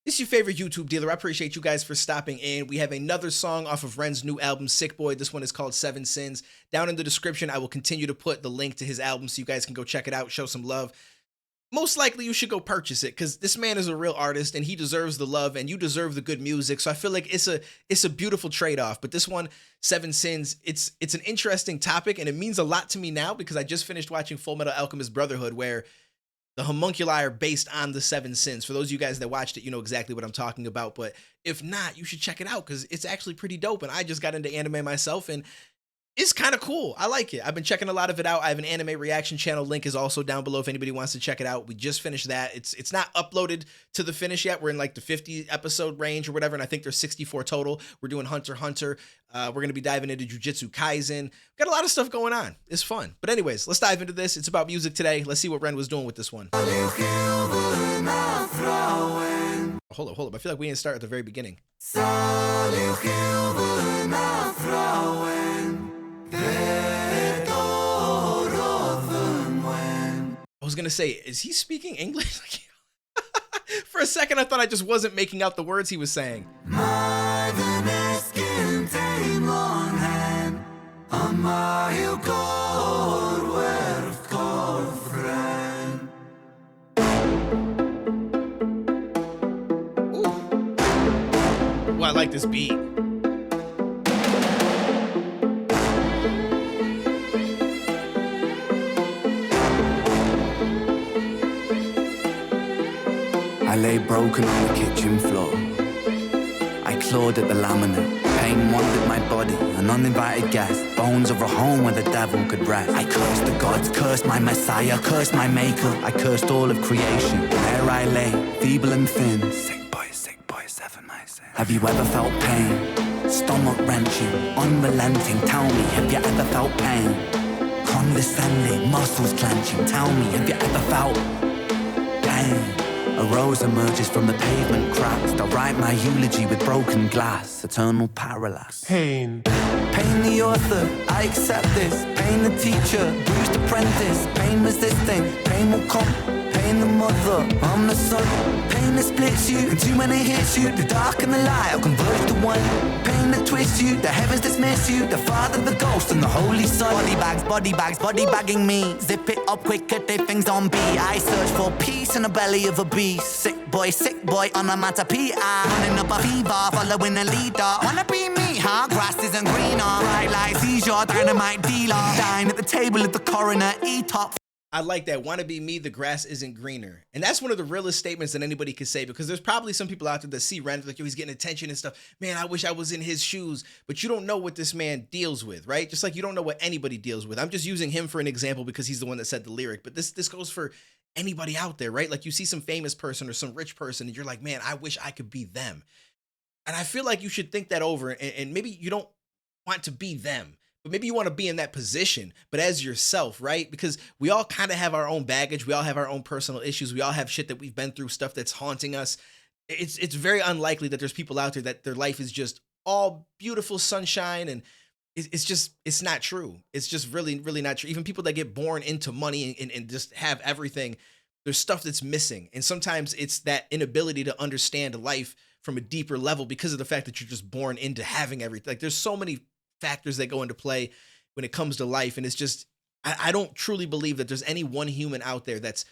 It's your favorite YouTube dealer. I appreciate you guys for stopping in. We have another song off of Ren's new album, Sick Boy. This one is called Seven Sins. Down in the description, I will continue to put the link to his album so you guys can go check it out, show some love. Most likely you should go purchase it because this man is a real artist and he deserves the love and you deserve the good music. So I feel like it's a beautiful trade-off. But this one, Seven Sins, it's an interesting topic and it means a lot to me now because I just finished watching Full Metal Alchemist Brotherhood, where the homunculi are based on the Seven Sins. For those of you guys that watched it, you know exactly what I'm talking about. But if not, you should check it out because it's actually pretty dope. And I just got into anime myself and it's kind of cool. I like it. I've been checking a lot of it out. I have an anime reaction channel. Link is also down below if anybody wants to check it out. We just finished that. It's not uploaded to the finish yet. We're in like the 50 episode range or whatever. And I think there's 64 total. We're doing Hunter x Hunter. We're going to be diving into Jujutsu Kaisen. Got a lot of stuff going on. It's fun. But anyways, let's dive into this. It's about music today. Let's see what Ren was doing with this one. Hold up. I feel like we didn't start at the very beginning. I was gonna say, is he speaking English? For a second, I thought I just wasn't making out the words he was saying. Ooh. Well, I like this beat. I lay broken on the kitchen floor. I clawed at the laminate. Pain wandered my body, an uninvited guest. Bones of a home where the devil could rest. I cursed the gods, cursed my messiah, cursed my maker. I cursed all of creation. There I lay, feeble and thin. Sick boy, seven my sin. Have you ever felt pain? Stomach wrenching, unrelenting. Tell me, have you ever felt pain? Condescending, muscles clenching. Tell me, have you ever felt pain? A rose emerges from the pavement cracks. I'll write my eulogy with broken glass. Eternal parallax. Pain. Pain the author, I accept this. Pain the teacher, bruised apprentice. Pain resisting, pain will come. Pain the mother, I'm the son. Pain that splits you, and too many hits you. The dark and the light will converge to one. Pain that twists you, the heavens dismiss you. The Father, the Ghost, and the Holy Son. Body bagging me. Zip it up quicker, they things on B. I search for peace in the belly of a beast. Sick boy, onomatopoeia. Running up a fever, following a leader. Wanna be me, huh? Grass isn't greener. Bright lights, seizure, dynamite dealer. Dine at the table of the coroner, eat up. I like that. Wanna be me, the grass isn't greener. And that's one of the realest statements that anybody could say, because there's probably some people out there that see Ren like, yo, he's getting attention and stuff. Man, I wish I was in his shoes. But you don't know what this man deals with, right? Just like you don't know what anybody deals with. I'm just using him for an example because he's the one that said the lyric. But this goes for anybody out there, right? Like you see some famous person or some rich person and you're like, man, I wish I could be them. And I feel like you should think that over, and maybe you don't want to be them. But maybe you want to be in that position, but as yourself, right? Because we all kind of have our own baggage. We all have our own personal issues. We all have shit that we've been through, stuff that's haunting us. It's very unlikely that there's people out there that their life is just all beautiful sunshine, and it's not true. It's just really, really not true. Even people that get born into money and just have everything, there's stuff that's missing. And sometimes it's that inability to understand life from a deeper level because of the fact that you're just born into having everything. Like there's so many factors that go into play when it comes to life. And it's just, I don't truly believe that there's any one human out there that's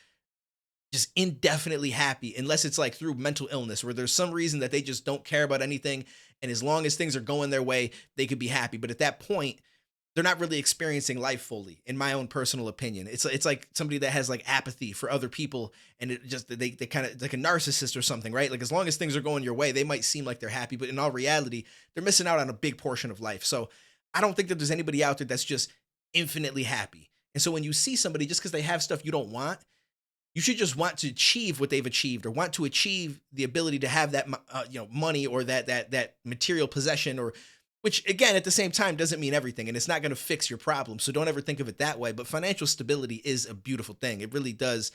just indefinitely happy, unless it's like through mental illness where there's some reason that they just don't care about anything. And as long as things are going their way, they could be happy. But at that point, they're not really experiencing life fully, in my own personal opinion. It's like somebody that has like apathy for other people, and it just they kind of like a narcissist or something, right? Like as long as things are going your way, they might seem like they're happy, but in all reality, they're missing out on a big portion of life. So I don't think that there's anybody out there that's just infinitely happy. And so when you see somebody, just because they have stuff you don't want, you should just want to achieve what they've achieved, or want to achieve the ability to have that money or that material possession, or which, again, at the same time, doesn't mean everything, and it's not going to fix your problem. So don't ever think of it that way. But financial stability is a beautiful thing. It really does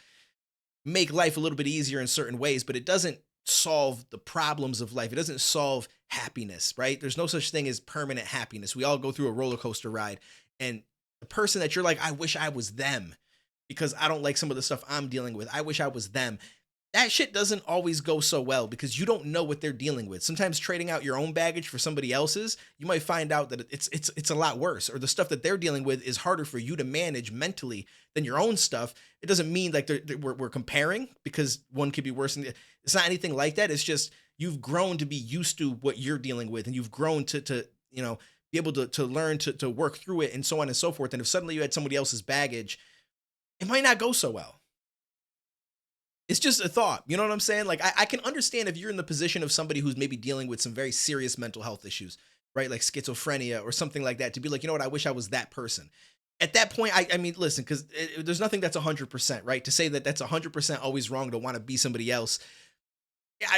make life a little bit easier in certain ways, but it doesn't solve the problems of life. It doesn't solve happiness, right? There's no such thing as permanent happiness. We all go through a roller coaster ride. And the person that you're like, I wish I was them because I don't like some of the stuff I'm dealing with. I wish I was them. that shit doesn't always go so well because you don't know what they're dealing with. Sometimes trading out your own baggage for somebody else's, you might find out that it's a lot worse, or the stuff that they're dealing with is harder for you to manage mentally than your own stuff. It doesn't mean like we're comparing because one could be worse than the, it's not anything like that. It's just you've grown to be used to what you're dealing with, and you've grown to be able to learn to work through it and so on and so forth. And if suddenly you had somebody else's baggage, it might not go so well. It's just a thought. You know what I'm saying? Like, I can understand if you're in the position of somebody who's maybe dealing with some very serious mental health issues, right? Like schizophrenia or something like that, to be like, you know what? I wish I was that person. At that point, I mean, listen, because there's nothing that's 100%, right? To say that that's 100% always wrong to want to be somebody else.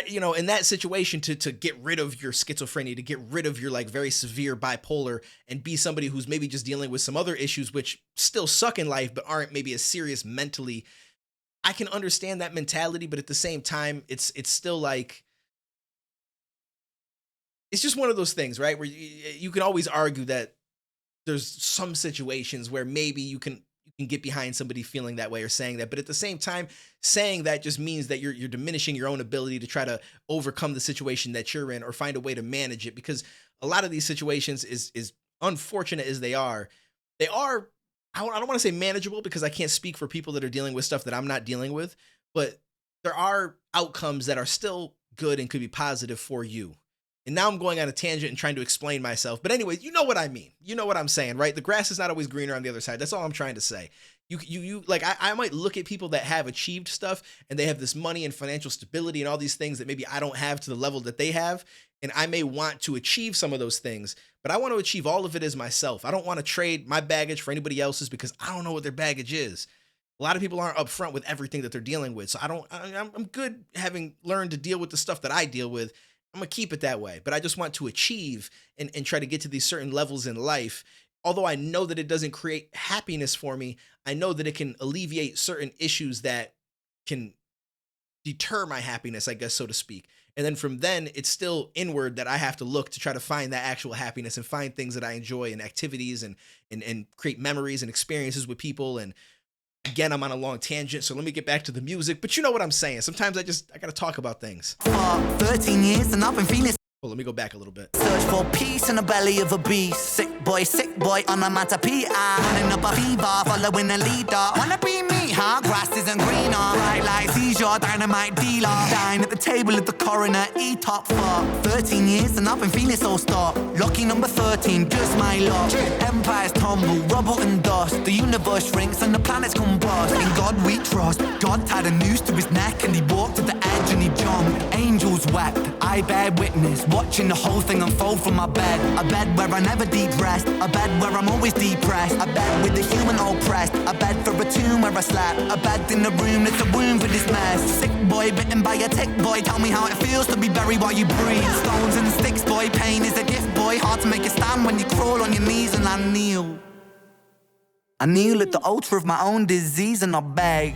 In that situation, to get rid of your schizophrenia, to get rid of your like very severe bipolar and be somebody who's maybe just dealing with some other issues, which still suck in life, but aren't maybe as serious mentally. I can understand that mentality, but at the same time, it's still like it's just one of those things, right? Where you can always argue that there's some situations where maybe you can get behind somebody feeling that way or saying that, but at the same time, saying that just means that you're diminishing your own ability to try to overcome the situation that you're in or find a way to manage it. Because a lot of these situations is unfortunate as they are I don't want to say manageable because I can't speak for people that are dealing with stuff that I'm not dealing with, but there are outcomes that are still good and could be positive for you. And now I'm going on a tangent and trying to explain myself. But anyway, you know what I mean. You know what I'm saying, right? The grass is not always greener on the other side. That's all I'm trying to say. You like I might look at people that have achieved stuff and they have this money and financial stability and all these things that maybe I don't have to the level that they have. And I may want to achieve some of those things, but I want to achieve all of it as myself. I don't want to trade my baggage for anybody else's because I don't know what their baggage is. A lot of people aren't upfront with everything that they're dealing with. So I'm good having learned to deal with the stuff that I deal with. I'm gonna keep it that way, but I just want to achieve and try to get to these certain levels in life. Although I know that it doesn't create happiness for me, I know that it can alleviate certain issues that can deter my happiness, I guess, so to speak. And then from then, it's still inward that I have to look to try to find that actual happiness and find things that I enjoy and activities and create memories and experiences with people. And again, I'm on a long tangent, so let me get back to the music. But you know what I'm saying. Sometimes I gotta talk about things. 13 years and I've been feeling. Well, let me go back a little bit. Search for peace in the belly of a beast. Sick boy on a matapia. Running up a fever, following a leader. Wanna be me, huh? Grass isn't greener. Bright like seizure, dynamite dealer. Dine at the table at the coroner, eat up for 13 years and I've been feeling so stuck. Lucky number 13, just my luck. Empires tumble, rubble and dust. The universe shrinks and the planets combust. In God we trust. God tied a noose to his neck and he walked to the edge and he jumped. Angels wept, I bear witness. Watching the whole thing unfold from my bed. A bed where I never deep rest. A bed where I'm always depressed. A bed with the human oppressed. A bed for a tomb where I slept. A bed in the room that's a womb for this mess. Sick boy bitten by a tick boy. Tell me how it feels to be buried while you breathe. Stones and sticks boy, pain is a gift boy. Hard to make a stand when you crawl on your knees and I kneel. I kneel at the altar of my own disease and I beg.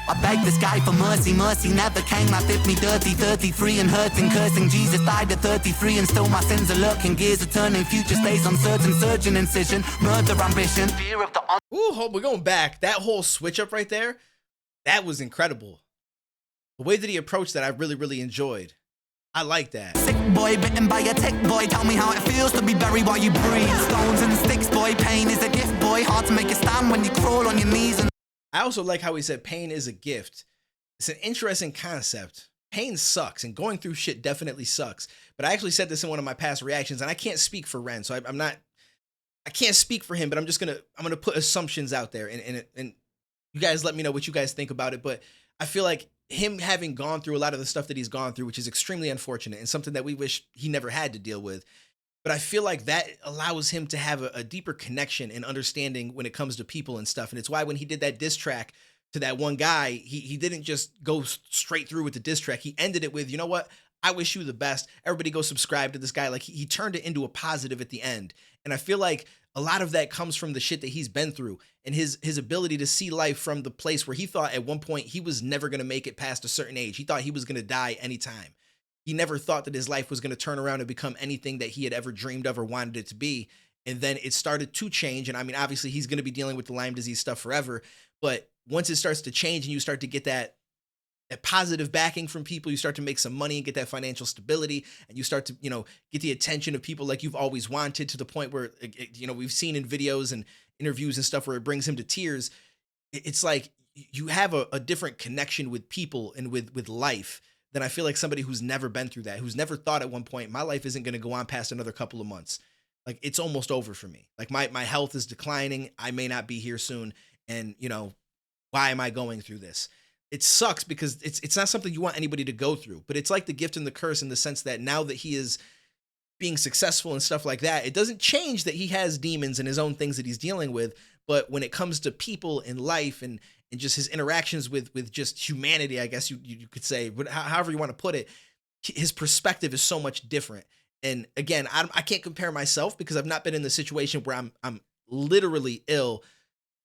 I beg the sky for mercy, mercy never came. I did me dirty, 33 and hurting, cursing. Jesus died at 33 and still my sins are lurking. Gears are turning, future stays uncertain. Surgeon incision, murder ambition. Fear of the Ooh, we're going back. That whole switch up right there, that was incredible. The way that he approached that, I really, really enjoyed. I like that. Sick boy bitten by a tick boy. Tell me how it feels to be buried while you breathe. Stones and sticks boy, pain is a gift boy. Hard to make a stand when you crawl on your knees and I also like how he said pain is a gift. It's an interesting concept. Pain sucks, and going through shit definitely sucks. But I actually said this in one of my past reactions, and I can't speak for Ren, so I can't speak for him. But I'm gonna put assumptions out there, and you guys let me know what you guys think about it. But I feel like him having gone through a lot of the stuff that he's gone through, which is extremely unfortunate and something that we wish he never had to deal with. But I feel like that allows him to have a deeper connection and understanding when it comes to people and stuff. And it's why when he did that diss track to that one guy, he didn't just go straight through with the diss track. He ended it with, you know what? I wish you the best. Everybody go subscribe to this guy. Like he turned it into a positive at the end. And I feel like a lot of that comes from the shit that he's been through and his ability to see life from the place where he thought at one point he was never going to make it past a certain age. He thought he was going to die anytime. He never thought that his life was going to turn around and become anything that he had ever dreamed of or wanted it to be. And then it started to change. And I mean, obviously he's going to be dealing with the Lyme disease stuff forever, but once it starts to change and you start to get that that positive backing from people, you start to make some money and get that financial stability, and you start to, get the attention of people like you've always wanted, to the point where, we've seen in videos and interviews and stuff where it brings him to tears. It's like you have a different connection with people and with life than I feel like somebody who's never been through that, who's never thought at one point, my life isn't going to go on past another couple of months. Like, it's almost over for me. Like, my health is declining. I may not be here soon. And, why am I going through this? It sucks because it's not something you want anybody to go through, but it's like the gift and the curse, in the sense that now that he is being successful and stuff like that, it doesn't change that he has demons and his own things that he's dealing with. But when it comes to people in life and just his interactions with just humanity, I guess you could say, however you want to put it, his perspective is so much different. And again, I can't compare myself because I've not been in the situation where I'm literally ill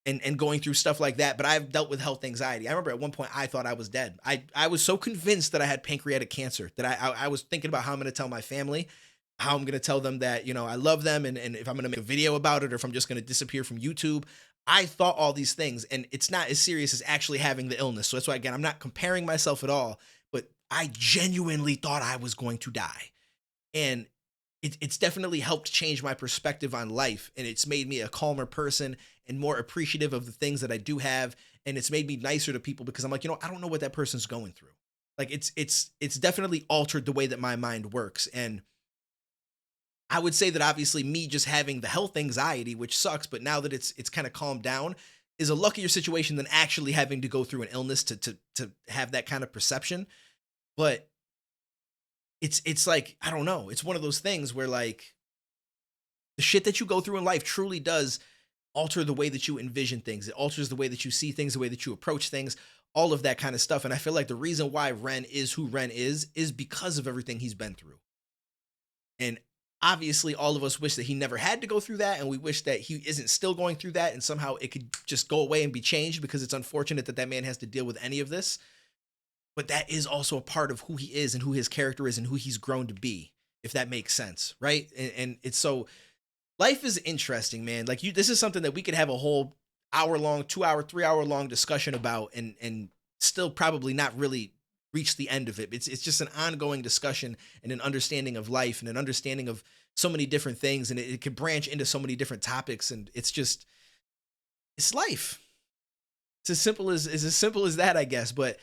and going through stuff like that, but I've dealt with health anxiety. I remember at one point I thought I was dead. I was so convinced that I had pancreatic cancer that I was thinking about how I'm going to tell my family, how I'm going to tell them that, I love them, and if I'm going to make a video about it, or if I'm just going to disappear from YouTube. I thought all these things, and it's not as serious as actually having the illness. So that's why, again, I'm not comparing myself at all, but I genuinely thought I was going to die. And it's definitely helped change my perspective on life, and it's made me a calmer person and more appreciative of the things that I do have, and it's made me nicer to people because I'm like, I don't know what that person's going through. Like, it's definitely altered the way that my mind works. And I would say that obviously me just having the health anxiety, which sucks, but now that it's kind of calmed down, is a luckier situation than actually having to go through an illness to have that kind of perception. But it's like, I don't know. It's one of those things where, like, the shit that you go through in life truly does alter the way that you envision things. It alters the way that you see things, the way that you approach things, all of that kind of stuff. And I feel like the reason why Ren is who Ren is because of everything he's been through. And obviously all of us wish that he never had to go through that. And we wish that he isn't still going through that, and somehow it could just go away and be changed, because it's unfortunate that man has to deal with any of this. But that is also a part of who he is and who his character is and who he's grown to be, if that makes sense, right? And it's so, life is interesting, man. Like, this is something that we could have a whole hour-long, 2-hour, 3-hour-long discussion about, and still probably not really reach the end of it. It's just an ongoing discussion and an understanding of life and an understanding of so many different things, and it could branch into so many different topics, and it's life. It's as simple as that, I guess. But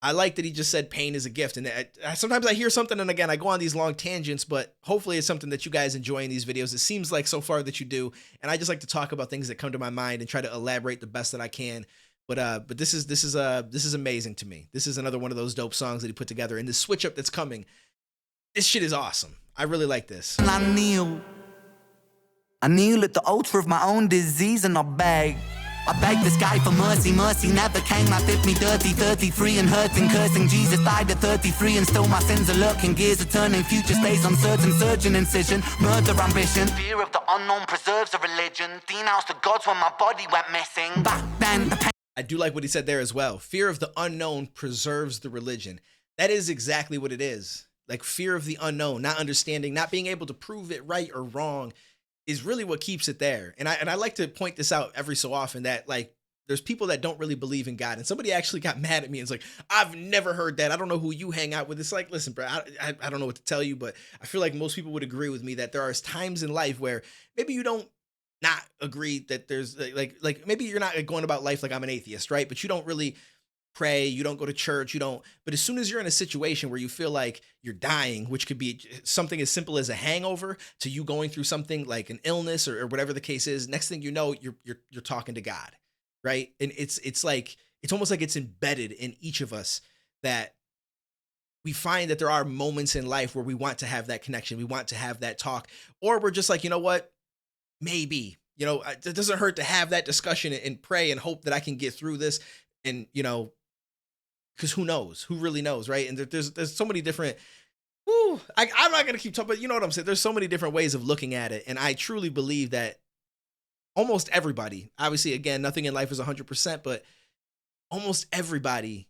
I like that he just said pain is a gift. And sometimes I hear something, and again, I go on these long tangents, but hopefully it's something that you guys enjoy in these videos. It seems like so far that you do. And I just like to talk about things that come to my mind and try to elaborate the best that I can. But this is amazing to me. This is another one of those dope songs that he put together, and the switch up that's coming, this shit is awesome. I really like this. I kneel at the altar of my own disease, and I beg this guy for mercy. Mercy never came. I did me dirty, 33 and hurting, cursing. Jesus died at 33 and still my sins are lurking. Gears are turning, future stays uncertain. Surgeon incision, murder ambition. Fear of the unknown preserves a religion. Denounced the gods when my body went missing. Back then, the pain. I do like what he said there as well. Fear of the unknown preserves the religion. That is exactly what it is. Like, fear of the unknown, not understanding, not being able to prove it right or wrong, is really what keeps it there. And I like to point this out every so often, that, like, there's people that don't really believe in God. And somebody actually got mad at me and was like, I've never heard that. I don't know who you hang out with. It's like, listen, bro, I don't know what to tell you, but I feel like most people would agree with me that there are times in life where maybe you don't not agree that there's like maybe you're not going about life like I'm an atheist, right? But you don't really pray, you don't go to church, but as soon as you're in a situation where you feel like you're dying, which could be something as simple as a hangover to you going through something like an illness or whatever the case is, next thing you know, you're talking to God, right? And it's like, it's almost like it's embedded in each of us that we find that there are moments in life where we want to have that connection, we want to have that talk, or we're just like, you know what, maybe, it doesn't hurt to have that discussion and pray and hope that I can get through this. And, because who knows? Who really knows, right? And there's so many different, I'm not going to keep talking, but you know what I'm saying? There's so many different ways of looking at it. And I truly believe that almost everybody, obviously, again, nothing in life is 100%, but almost everybody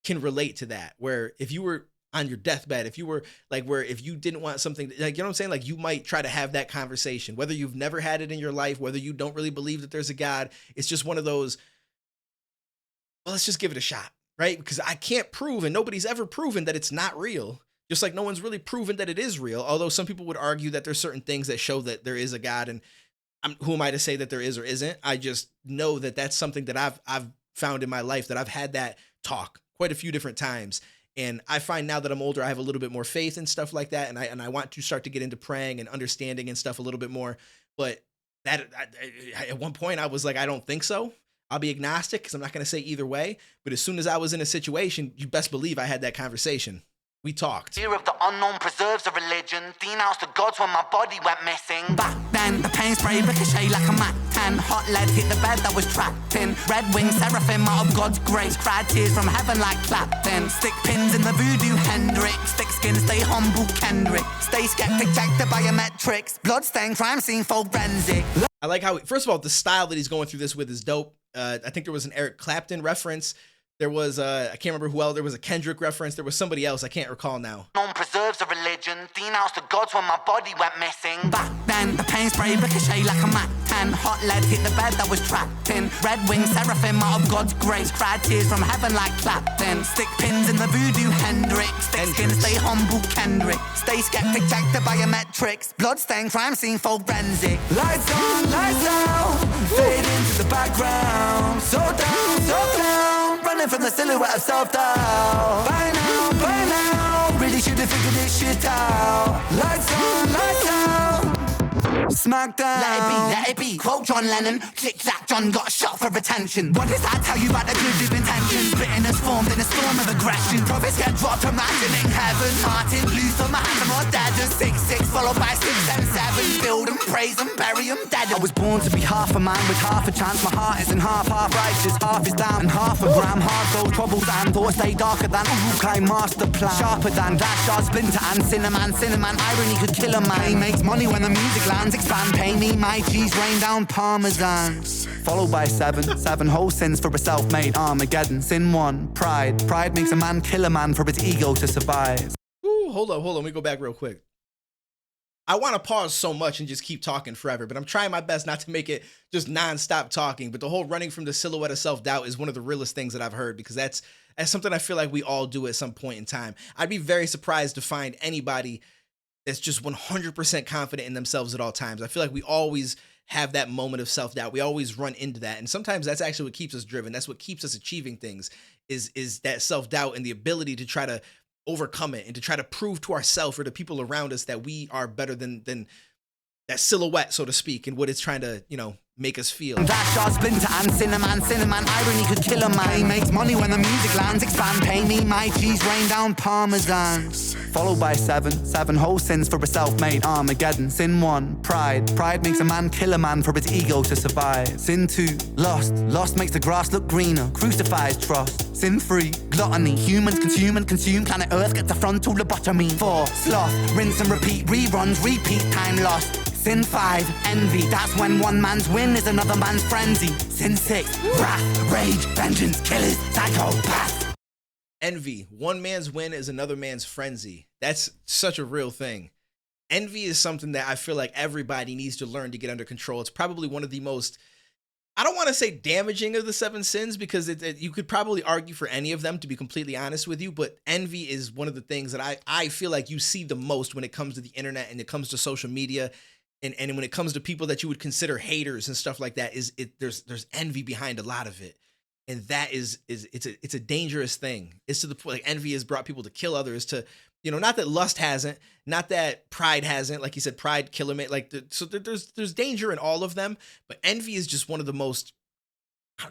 can relate to that. Where if you were on your deathbed, if you were like, where if you didn't want something, like, you know what I'm saying? Like, you might try to have that conversation, whether you've never had it in your life, whether you don't really believe that there's a God. It's just one of those, well, let's just give it a shot. right? Because I can't prove, and nobody's ever proven that it's not real. Just like no one's really proven that it is real. Although some people would argue that there's certain things that show that there is a God, and who am I to say that there is or isn't? I just know that that's something that I've found in my life, that I've had that talk quite a few different times. And I find now that I'm older, I have a little bit more faith and stuff like that. And I want to start to get into praying and understanding and stuff a little bit more. But that at one point I was like, I don't think so. I'll be agnostic because I'm not going to say either way. But as soon as I was in a situation, you best believe I had that conversation. We talked. Fear of the unknown preserves a religion. Denounced the gods when my body went missing. Back then, the pain spray ricochet like a Mac 10. Hot lead hit the bed that was trapped in. Red wing seraphim out of God's grace. Cried tears from heaven like Clapton. Stick pins in the voodoo Hendrix. Thick skin, stay humble Kendrick. Stay skeptic, check the biometrics. Bloodstain, crime scene, forensic. I like how, first of all, the style that he's going through this with is dope. I think there was an Eric Clapton reference. There was, I can't remember who else, there was a Kendrick reference, there was somebody else, I can't recall now. Non preserves a religion, denounced the gods when my body went missing. Back then, the pain spray ricochet like a Mac 10. Hot lead hit the bed that was trapped in. Red wing seraphim out of God's grace. Cried tears from heaven like Clapton. Stick pins in the voodoo Hendrix. Thick skin, stay humble Kendrick. Stay skeptic, check the biometrics. Bloodstain, crime scene, forensic. Lights on, lights out. Fade into the background. So down, running from the silhouette of self-doubt. By now, really should have figured this shit out. Lights on, lights out. Smackdown. Let it be. Quote John Lennon. Click-clack, John got shot for attention. What does that tell you about the good of intentions? Bitterness formed in a storm of aggression. Prophets get dropped, imagining heaven. Martin Luther, Muhammad, or Dad. 6-6 followed by 6 and 7. Build 'em, praise 'em, bury 'em dead. I was born to be half a man with half a chance. My heart isn't half righteous, half is down and half a gram. Hard soul troubles and thoughts stay darker than Uruk-hai master plan. Sharper than that shard, splinter and cinnamon. Irony could kill a man. He makes money when the music lands. Expand, pay me my cheese, rain down parmesan. Followed by 7 whole sins for a self-made Armageddon. Sin 1, pride. Pride makes a man kill a man for his ego to survive. Ooh, hold on, let me go back real quick. I want to pause so much and just keep talking forever, but I'm trying my best not to make it just non-stop talking. But the whole running from the silhouette of self-doubt is one of the realest things that I've heard, because that's something I feel like we all do at some point in time. I'd be very surprised to find anybody that's just 100% confident in themselves at all times. I feel like we always have that moment of self-doubt. We always run into that. And sometimes that's actually what keeps us driven. That's what keeps us achieving things, is that self-doubt and the ability to try to overcome it and to try to prove to ourselves or to people around us that we are better than that silhouette, so to speak, and what it's trying to, make us feel. That shard, splinter and cinnamon. Irony could kill a man. He makes money when the music lands. Expand, pay me my cheese, rain down parmesan. Followed by 7 whole sins for a self-made Armageddon. Sin 1, pride. Pride makes a man kill a man for his ego to survive. Sin 2, lust makes the grass look greener. Crucifies trust. Sin 3, gluttony. Humans consume and consume. Planet Earth gets a frontal lobotomy. 4, sloth. Rinse and repeat. Reruns, repeat. Time lost. Sin 5, envy. That's when one man's win is another man's frenzy. Sin 6, wrath, rage, vengeance, killers, psychopath. Envy. One man's win is another man's frenzy. That's such a real thing. Envy is something that I feel like everybody needs to learn to get under control. It's probably one of the most, I don't want to say damaging of the 7 sins, because you could probably argue for any of them, to be completely honest with you, but envy is one of the things that I feel like you see the most when it comes to the internet and it comes to social media. And when it comes to people that you would consider haters and stuff like that, there's envy behind a lot of it. And that it's a dangerous thing. It's to the point, like, envy has brought people to kill others, to, not that lust hasn't, not that pride hasn't, like you said, pride kill them. So there's danger in all of them, but envy is just one of the most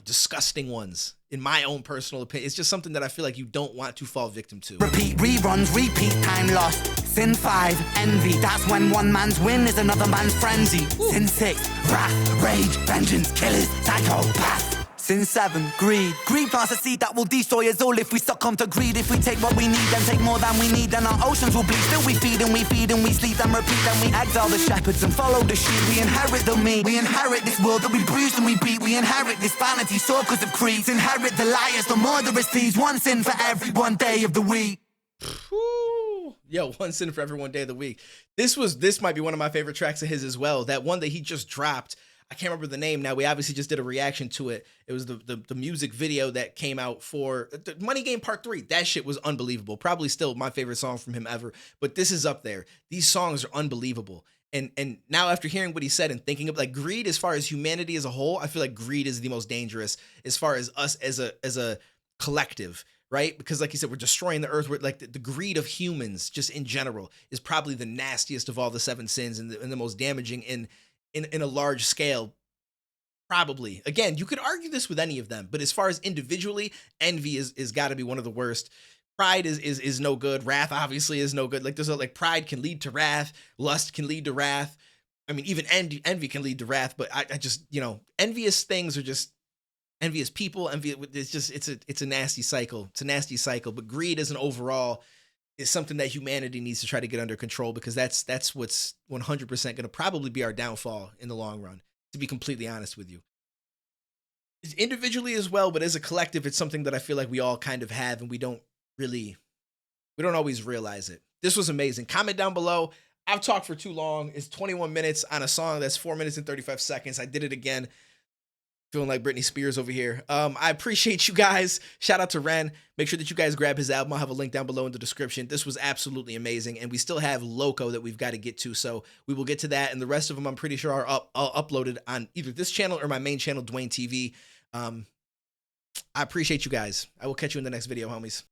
disgusting ones, in my own personal opinion. It's just something that I feel like you don't want to fall victim to. Repeat, reruns, repeat, time lost. Sin 5, envy. That's when one man's win is another man's frenzy. Sin 6, wrath, rage, vengeance, killers, psychopath. Sin 7, greed. Greed plants a seed that will destroy us all if we succumb to greed. If we take what we need and take more than we need, then our oceans will bleed. Still we feed and we feed and we sleep and repeat, and we exile the shepherds and follow the sheep. We inherit the meat. We inherit this world that we bruise and we beat. We inherit this vanity, circles of creeds. Inherit the liars, the murderous thieves. One sin for every one day of the week. Yo, one sin for every one day of the week. This might be one of my favorite tracks of his as well. That one that he just dropped. I can't remember the name now. We obviously just did a reaction to it. It was the music video that came out for the Money Game Part 3. That shit was unbelievable. Probably still my favorite song from him ever, but this is up there. These songs are unbelievable. And now after hearing what he said and thinking of like greed as far as humanity as a whole, I feel like greed is the most dangerous as far as us as a collective, right? Because like you said, we're destroying the earth. We're like the greed of humans just in general is probably the nastiest of all the seven sins and the most damaging in a large scale. Probably. Again, you could argue this with any of them, but as far as individually, envy is got to be one of the worst. Pride is no good. Wrath obviously is no good. Like there's like pride can lead to wrath. Lust can lead to wrath. I mean, even envy can lead to wrath. But I just, you know, envious things are just envious people. Envy. It's just it's a nasty cycle. It's a nasty cycle. But greed as an overall is something that humanity needs to try to get under control, because that's what's 100% going to probably be our downfall in the long run. To be completely honest with you. Individually as well, but as a collective, it's something that I feel like we all kind of have, and we don't always realize it. This was amazing. Comment down below. I've talked for too long. It's 21 minutes on a song that's 4 minutes and 35 seconds. I did it again. Feeling like Britney Spears over here. I appreciate you guys. Shout out to Ren. Make sure that you guys grab his album. I'll have a link down below in the description. This was absolutely amazing. And we still have Loco that we've got to get to. So we will get to that. And the rest of them, I'm pretty sure, are uploaded on either this channel or my main channel, Duane TV. I appreciate you guys. I will catch you in the next video, homies.